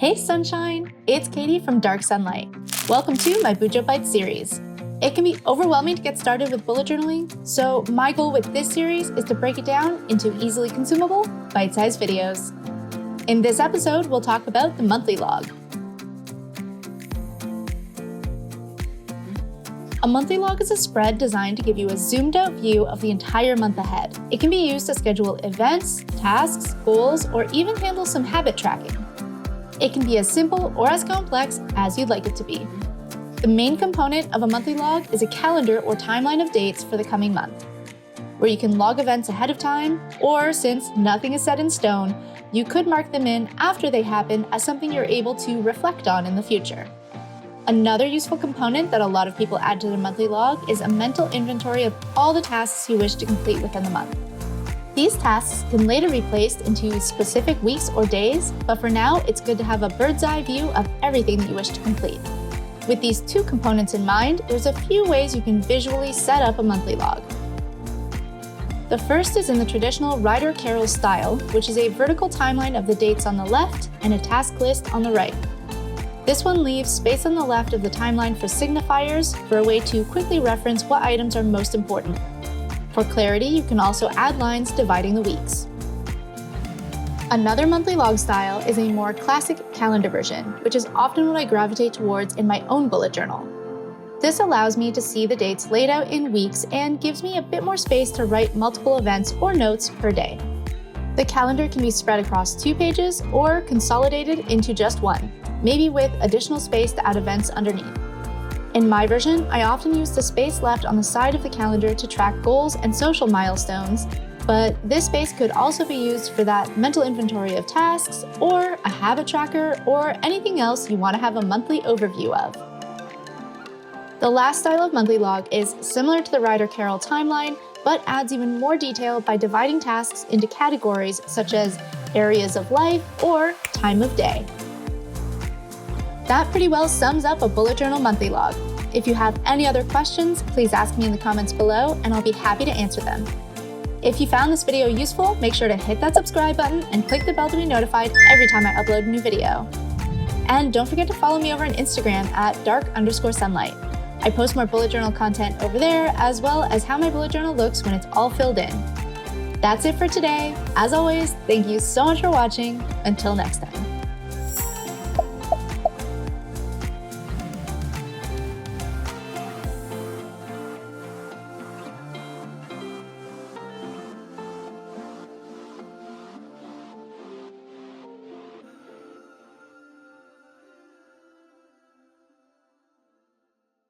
Hey sunshine, it's Cady from DarkSunlight. Welcome to my Bujo Bites series. It can be overwhelming to get started with bullet journaling, so my goal with this series is to break it down into easily consumable, bite-sized videos. In this episode, we'll talk about the monthly log. A monthly log is a spread designed to give you a zoomed-out view of the entire month ahead. It can be used to schedule events, tasks, goals, or even handle some habit tracking. It can be as simple or as complex as you'd like it to be. The main component of a monthly log is a calendar or timeline of dates for the coming month, where you can log events ahead of time, or since nothing is set in stone, you could mark them in after they happen as something you're able to reflect on in the future. Another useful component that a lot of people add to their monthly log is a mental inventory of all the tasks you wish to complete within the month. These tasks can later be placed into specific weeks or days, but for now, it's good to have a bird's eye view of everything that you wish to complete. With these two components in mind, there's a few ways you can visually set up a monthly log. The first is in the traditional Rider-Carroll style, which is a vertical timeline of the dates on the left and a task list on the right. This one leaves space on the left of the timeline for signifiers for a way to quickly reference what items are most important. For clarity, you can also add lines dividing the weeks. Another monthly log style is a more classic calendar version, which is often what I gravitate towards in my own bullet journal. This allows me to see the dates laid out in weeks and gives me a bit more space to write multiple events or notes per day. The calendar can be spread across 2 pages or consolidated into just one, maybe with additional space to add events underneath. In my version, I often use the space left on the side of the calendar to track goals and social milestones, but this space could also be used for that mental inventory of tasks, or a habit tracker, or anything else you want to have a monthly overview of. The last style of monthly log is similar to the Rider-Carroll timeline, but adds even more detail by dividing tasks into categories such as areas of life or time of day. That pretty well sums up a bullet journal monthly log. If you have any other questions, please ask me in the comments below and I'll be happy to answer them. If you found this video useful, make sure to hit that subscribe button and click the bell to be notified every time I upload a new video. And don't forget to follow me over on Instagram at @dark_sunlight. I post more bullet journal content over there, as well as how my bullet journal looks when it's all filled in. That's it for today. As always, thank you so much for watching. Until next time.